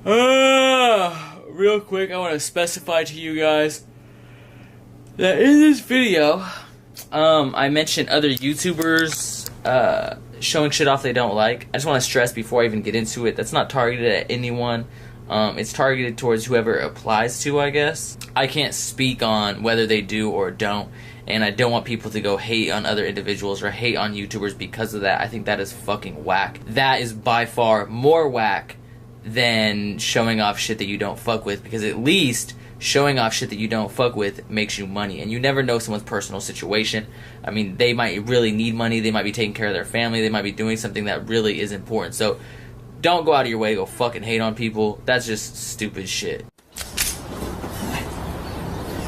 Real quick, I want to specify to you guys that in this video, I mentioned other YouTubers showing shit off they don't like. I just want to stress before I even get into it, that's not targeted at anyone. It's targeted towards whoever it applies to, I guess. I can't speak on whether they do or don't, and I don't want people to go hate on other individuals or hate on YouTubers because of that. I think that is fucking whack. That is by far more whack than showing off shit that you don't fuck with, because at least showing off shit that you don't fuck with makes you money, and you never know someone's personal situation. I mean, they might really need money, they might be taking care of their family, they might be doing something that really is important. So don't go out of your way to go fucking hate on people. That's just stupid shit.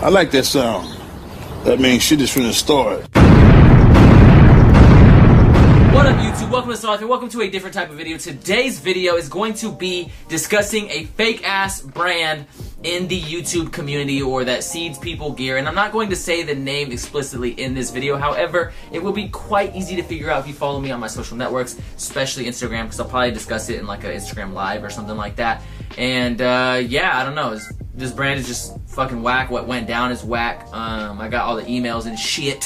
I like that sound. That means shit is finna start. What up, YouTube? Welcome to Star and welcome to a different type of video. Today's video is going to be discussing a fake ass brand in the YouTube community, or that seeds people gear, and I'm not going to say the name explicitly in this video. However, it will be quite easy to figure out if you follow me on my social networks, especially Instagram, because I'll probably discuss it in like an Instagram live or something like that. And yeah, I don't know, this brand is just fucking whack. What went down is whack. I got all the emails and shit,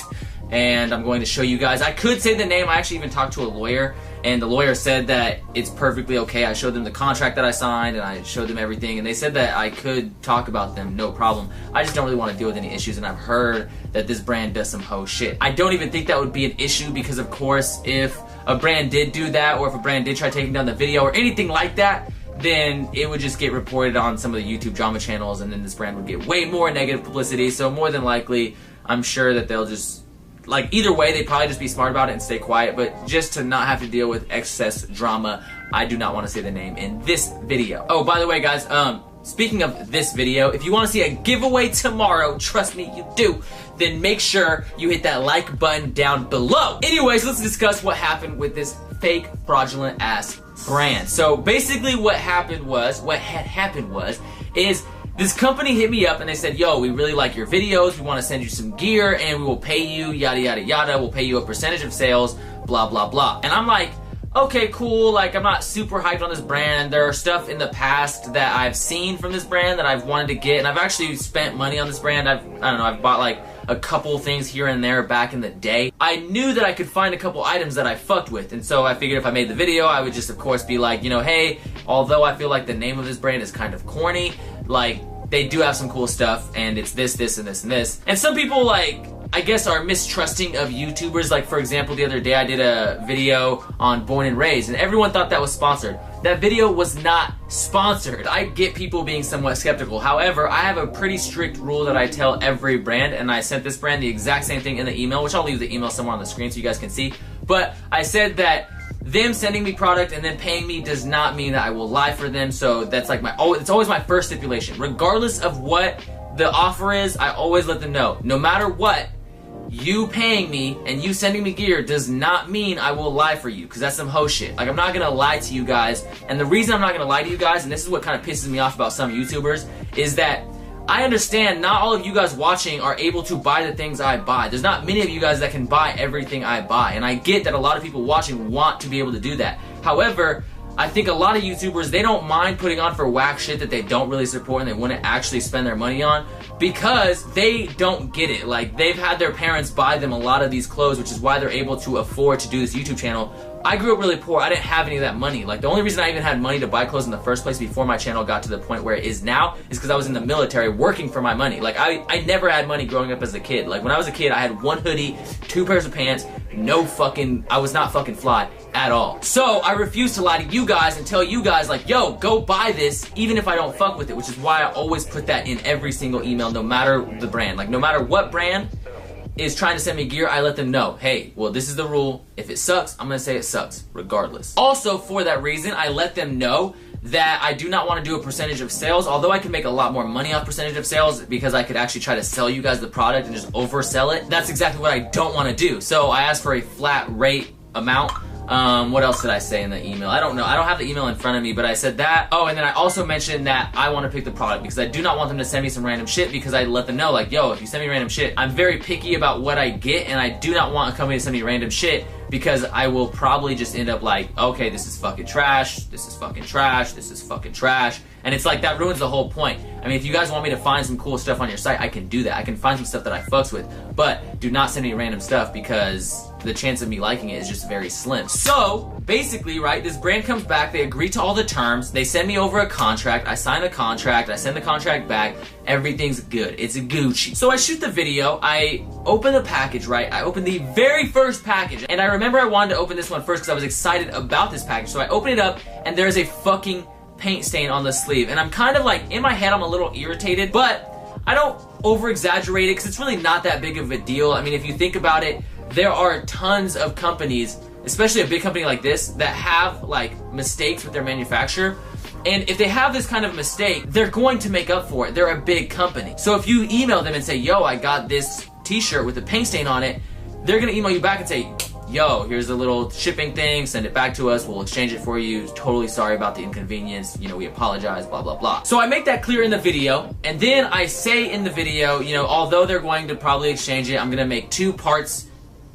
and I'm going to show you guys. I could say the name. I actually even talked to a lawyer, and the lawyer said that it's perfectly okay. I showed them the contract that I signed, and I showed them everything, and they said that I could talk about them, no problem. I just don't really want to deal with any issues, and I've heard that this brand does some hoe shit. I don't even think that would be an issue, because of course, if a brand did do that, or if a brand did try taking down the video or anything like that, then it would just get reported on some of the YouTube drama channels, and then this brand would get way more negative publicity. So more than likely, I'm sure that they'll just, like, either way, they'd probably just be smart about it and stay quiet. But just to not have to deal with excess drama, I do not want to say the name in this video. Oh, by the way, guys, speaking of this video, if you want to see a giveaway tomorrow, trust me, you do, then make sure you hit that like button down below. Anyways, let's discuss what happened with this fake, fraudulent ass brand. So basically what had happened was this company hit me up and they said, yo, we really like your videos, we want to send you some gear, and we will pay you, yada yada yada, we'll pay you a percentage of sales, blah blah blah. And I'm like, okay, cool, like, I'm not super hyped on this brand. There are stuff in the past that I've seen from this brand that I've wanted to get, and I've actually spent money on this brand. I've bought like a couple things here and there back in the day. I knew that I could find a couple items that I fucked with, and so I figured if I made the video, I would just of course be like, you know, hey, although I feel like the name of this brand is kind of corny, like, they do have some cool stuff, and it's this, this, and this, and this. And some people, like, I guess, are mistrusting of YouTubers. Like, for example, the other day I did a video on Born and Raised, and everyone thought that was sponsored. That video was not sponsored. I get people being somewhat skeptical. However, I have a pretty strict rule that I tell every brand, and I sent this brand the exact same thing in the email, which I'll leave the email somewhere on the screen so you guys can see. But I said that them sending me product and then paying me does not mean that I will lie for them. So that's like it's always my first stipulation. Regardless of what the offer is, I always let them know, no matter what, you paying me and you sending me gear does not mean I will lie for you, because that's some hoe shit. Like, I'm not gonna lie to you guys, and the reason I'm not gonna lie to you guys, and this is what kind of pisses me off about some YouTubers, is that I understand not all of you guys watching are able to buy the things I buy. There's not many of you guys that can buy everything I buy, and I get that a lot of people watching want to be able to do that. However, I think a lot of YouTubers, they don't mind putting on for whack shit that they don't really support and they wouldn't actually spend their money on, because they don't get it. Like, they've had their parents buy them a lot of these clothes, which is why they're able to afford to do this YouTube channel. I grew up really poor. I didn't have any of that money. Like, the only reason I even had money to buy clothes in the first place before my channel got to the point where it is now is because I was in the military working for my money. Like, I never had money growing up as a kid. Like, when I was a kid, I had one hoodie, 2 pairs of pants, I was not fucking fly at all. So I refuse to lie to you guys and tell you guys, like, yo, go buy this, even if I don't fuck with it, which is why I always put that in every single email, no matter the brand. Like, no matter what brand is trying to send me gear, I let them know, hey, well, this is the rule. If it sucks, I'm gonna say it sucks, regardless. Also, for that reason, I let them know that I do not want to do a percentage of sales, although I can make a lot more money off percentage of sales, because I could actually try to sell you guys the product and just oversell it. That's exactly what I don't want to do. So I asked for a flat rate amount. What else did I say in the email? I don't know. I don't have the email in front of me, but I said that. Oh, and then I also mentioned that I want to pick the product, because I do not want them to send me some random shit, because I let them know, like, yo, if you send me random shit, I'm very picky about what I get, and I do not want a company to send me random shit because I will probably just end up like, okay, this is fucking trash, this is fucking trash, this is fucking trash. And it's like, that ruins the whole point. I mean, if you guys want me to find some cool stuff on your site, I can do that. I can find some stuff that I fucks with, but do not send me random stuff because the chance of me liking it is just very slim. So basically, right, this brand comes back, they agree to all the terms, they send me over a contract, I sign the contract, I send the contract back, everything's good, it's a Gucci. So I shoot the video, I open the package, right, I open the very first package, and I remember I wanted to open this one first because I was excited about this package. So I open it up, and there's a fucking paint stain on the sleeve, and I'm kind of like, in my head I'm a little irritated, but I don't over exaggerate it because it's really not that big of a deal. I mean, if you think about it, there are tons of companies, especially a big company like this, that have like mistakes with their manufacturer, and if they have this kind of mistake, they're going to make up for it. They're a big company. So if you email them and say, yo, I got this t-shirt with a paint stain on it, they're gonna email you back and say, yo, here's a little shipping thing, send it back to us, we'll exchange it for you, totally sorry about the inconvenience, you know, we apologize, blah, blah, blah. So I make that clear in the video, and then I say in the video, you know, although they're going to probably exchange it, I'm gonna make 2 parts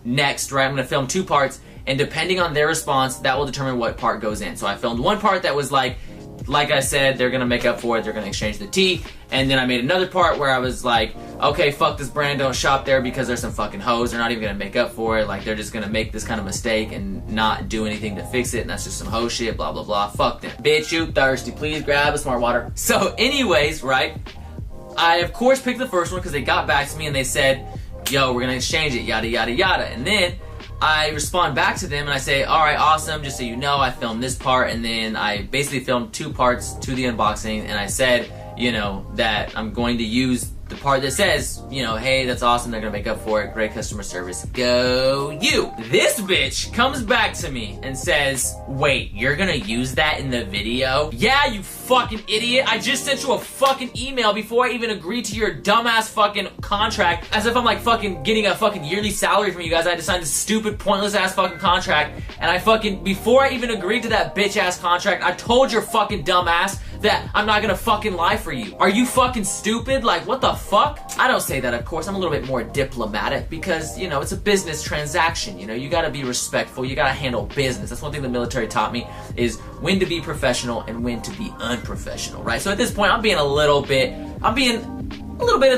next, right? I'm gonna film 2 parts, and depending on their response, that will determine what part goes in. So I filmed one part that was like I said, they're gonna make up for it, they're gonna exchange the tea, and then I made another part where I was like, okay, fuck this brand, don't shop there because there's some fucking hoes, they're not even gonna make up for it, like they're just gonna make this kind of mistake and not do anything to fix it, and that's just some hoe shit, blah, blah, blah, fuck them. Bitch, you thirsty, please grab a smart water. So anyways, right, I of course picked the first one because they got back to me and they said, yo, we're gonna exchange it, yada, yada, yada, and then I respond back to them and I say, alright, awesome, just so you know, I filmed this part, and then I basically filmed 2 parts to the unboxing, and I said, you know, that I'm going to use the part that says, you know, hey, that's awesome, they're gonna make up for it, great customer service, go you. This bitch comes back to me and says, wait, you're gonna use that in the video? Yeah, you fucking idiot, I just sent you a fucking email before I even agreed to your dumbass fucking contract, as if I'm like fucking getting a fucking yearly salary from you guys. I had to sign this stupid, pointless ass fucking contract, and I fucking, before I even agreed to that bitch ass contract, I told your fucking dumbass that I'm not gonna fucking lie for you. Are you fucking stupid? Like, what the fuck? I don't say that, of course. I'm a little bit more diplomatic because, you know, it's a business transaction. You know, you gotta be respectful. You gotta handle business. That's one thing the military taught me, is when to be professional and when to be unprofessional, right? So at this point, I'm being a little bit in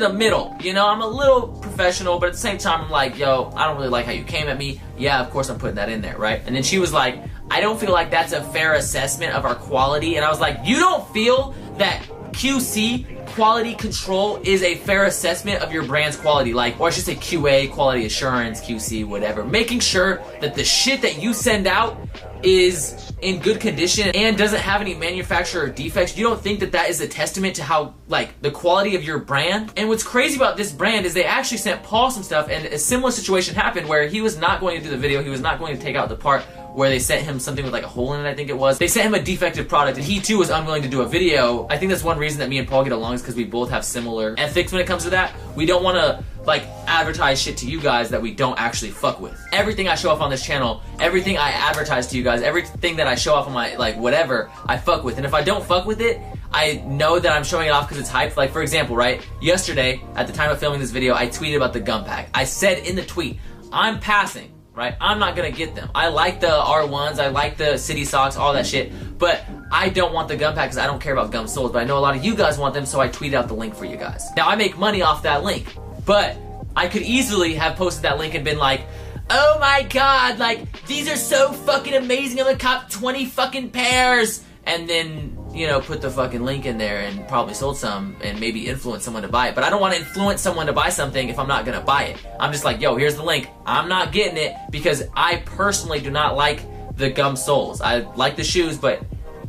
the middle, you know? I'm a little professional, but at the same time, I'm like, yo, I don't really like how you came at me. Yeah, of course I'm putting that in there, right? And then she was like, I don't feel like that's a fair assessment of our quality. And I was like, you don't feel that QC, quality control, is a fair assessment of your brand's quality? Like, or I should say QA, quality assurance, QC, whatever. Making sure that the shit that you send out is in good condition and doesn't have any manufacturer defects. You don't think that that is a testament to how, like, the quality of your brand? And what's crazy about this brand is they actually sent Paul some stuff, and a similar situation happened where he was not going to do the video, he was not going to take out the part where they sent him something with like a hole in it, I think it was. They sent him a defective product, and he too was unwilling to do a video. I think that's one reason that me and Paul get along, is because we both have similar ethics when it comes to that. We don't want to like advertise shit to you guys that we don't actually fuck with. Everything I show off on this channel, everything I advertise to you guys, everything that I show off on my, like, whatever, I fuck with. And if I don't fuck with it, I know that I'm showing it off because it's hype. Like, for example, right, yesterday, at the time of filming this video, I tweeted about the gum pack. I said in the tweet, I'm passing, right? I'm not gonna get them. I like the R1s, I like the City Socks, all that shit, but I don't want the gum pack because I don't care about gum soles, but I know a lot of you guys want them, so I tweeted out the link for you guys. Now, I make money off that link, but I could easily have posted that link and been like, oh my god, like, these are so fucking amazing, I'm gonna cop 20 fucking pairs, and then, you know, put the fucking link in there and probably sold some and maybe influence someone to buy it. But I don't want to influence someone to buy something if I'm not gonna buy it. I'm just like, yo, here's the link. I'm not getting it because I personally do not like the gum soles. I like the shoes, but,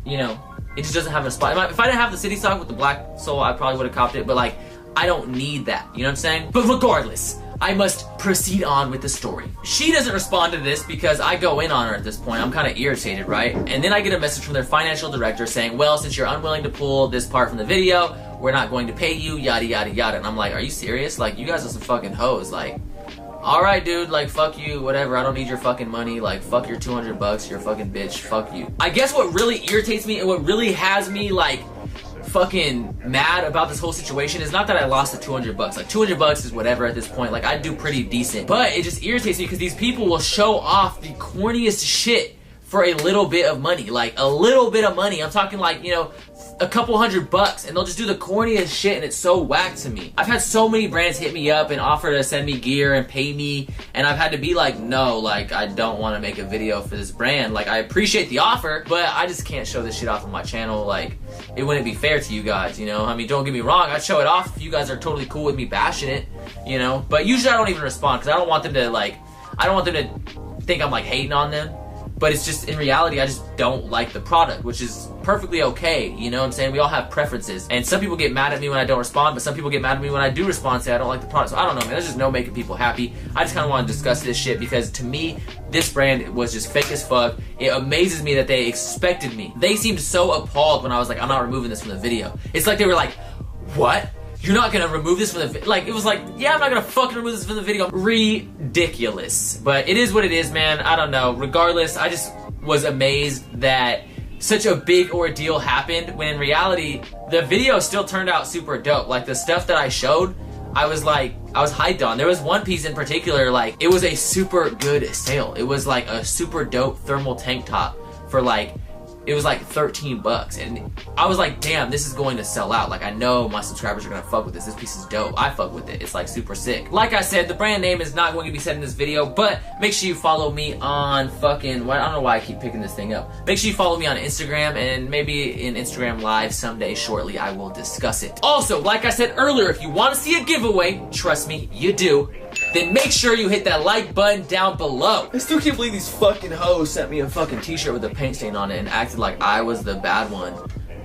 you know, it just doesn't have a spot. If I didn't have the City Sock with the black sole, I probably would have copped it, but, like, I don't need that, you know what I'm saying? But regardless, I must proceed on with the story. She doesn't respond to this because I go in on her at this point. I'm kind of irritated, right? And then I get a message from their financial director saying, well, since you're unwilling to pull this part from the video, we're not going to pay you, yada, yada, yada. And I'm like, are you serious? Like, you guys are some fucking hoes. Like, alright, dude, like, fuck you, whatever. I don't need your fucking money. Like, fuck your 200 bucks. You're a fucking bitch. Fuck you. I guess what really irritates me and what really has me, like, fucking mad about this whole situation is not that I lost the 200 bucks. Like, 200 bucks is whatever at this point. Like, I do pretty decent. But it just irritates me because these people will show off the corniest shit for a little bit of money. Like, a little bit of money. I'm talking like, you know, a couple $100, and they'll just do the corniest shit, and it's so whack to me. I've had so many brands hit me up and offer to send me gear and pay me, and I've had to be like, no, like, I don't want to make a video for this brand. Like, I appreciate the offer, but I just can't show this shit off on my channel. Like, it wouldn't be fair to you guys, you know? I mean, don't get me wrong, I'd show it off if you guys are totally cool with me bashing it, you know? But usually I don't even respond, because I don't want them to, like, I don't want them to think I'm, like, hating on them. But it's just, in reality, I just don't like the product, which is perfectly okay, you know what I'm saying? We all have preferences. And some people get mad at me when I don't respond, but some people get mad at me when I do respond and say I don't like the product. So I don't know, man. There's just no making people happy. I just kind of want to discuss this shit because, to me, this brand was just fake as fuck. It amazes me that they expected me. They seemed so appalled when I was like, I'm not removing this from the video. It's like they were like, what? You're not gonna remove this from the video? Like, it was like, yeah, I'm not gonna fucking remove this from the video. Ridiculous. But it is what it is, man. I don't know. Regardless, I just was amazed that such a big ordeal happened when in reality, the video still turned out super dope. Like, the stuff that I showed, I was hyped on. There was one piece in particular, like, it was a super good sale. It was like a super dope thermal tank top for like, it was like 13 bucks, and I was like, damn, this is going to sell out. Like, I know my subscribers are gonna fuck with this. This piece is dope. I fuck with it. It's like super sick. Like I said, the brand name is not going to be said in this video, but make sure you follow me on fucking, I don't know why I keep picking this thing up. Make sure you follow me on Instagram, and maybe in Instagram Live someday shortly I will discuss it. Also, like I said earlier, if you want to see a giveaway, trust me, you do, then make sure you hit that like button down below. I still can't believe these fucking hoes sent me a fucking t-shirt with a paint stain on it and acted like I was the bad one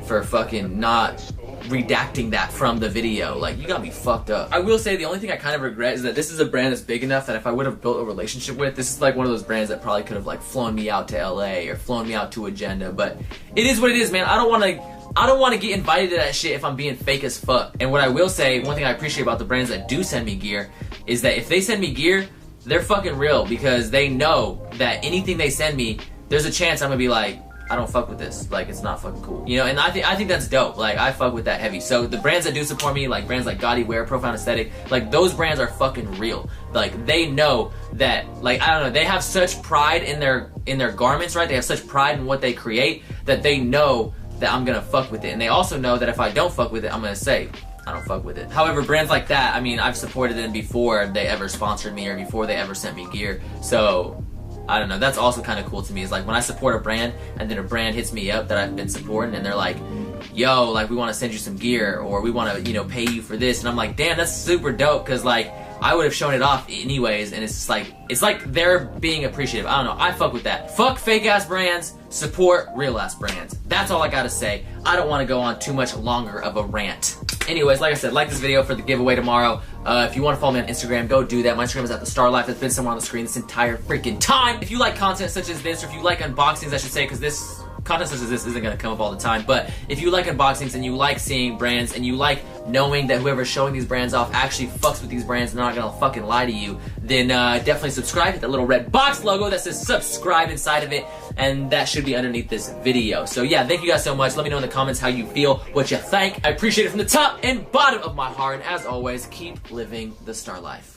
for fucking not redacting that from the video. Like, you got me fucked up. I will say the only thing I kind of regret is that this is a brand that's big enough that if I would have built a relationship with, this is like one of those brands that probably could have like flown me out to LA or flown me out to Agenda. But it is what it is, man. I don't want to get invited to that shit if I'm being fake as fuck. And what I will say, one thing I appreciate about the brands that do send me gear is that if they send me gear, they're fucking real, because they know that anything they send me, there's a chance I'm gonna be like, I don't fuck with this. Like, it's not fucking cool. You know, and I think that's dope. Like, I fuck with that heavy. So the brands that do support me, like brands like Gaudy Wear, Profound Aesthetic, like those brands are fucking real. Like, they know that, like, I don't know, they have such pride in their garments, right? They have such pride in what they create that they know that I'm gonna fuck with it. And they also know that if I don't fuck with it, I'm gonna say, I don't fuck with it. However, brands like that, I mean, I've supported them before they ever sponsored me or before they ever sent me gear. So, I don't know, that's also kind of cool to me. Is like when I support a brand and then a brand hits me up that I've been supporting and they're like, yo, like, we want to send you some gear, or we want to, you know, pay you for this. And I'm like, damn, that's super dope, because like, I would have shown it off anyways, and it's like they're being appreciative. I don't know, I fuck with that. Fuck fake ass brands, support real ass brands. That's all I gotta say. I don't want to go on too much longer of a rant. Anyways, like I said, like this video for the giveaway tomorrow. If you want to follow me on Instagram, go do that. My Instagram is at the Star Life. It's been somewhere on the screen this entire freaking time. If you like content such as this, or if you like unboxings, I should say, because this content such as this isn't going to come up all the time, but if you like unboxings and you like seeing brands and you like knowing that whoever's showing these brands off actually fucks with these brands and they're not going to fucking lie to you, then definitely subscribe. Hit that little red box logo that says subscribe inside of it, and that should be underneath this video. So yeah, thank you guys so much. Let me know in the comments how you feel, what you think. I appreciate it from the top and bottom of my heart, and as always, keep living the Star Life.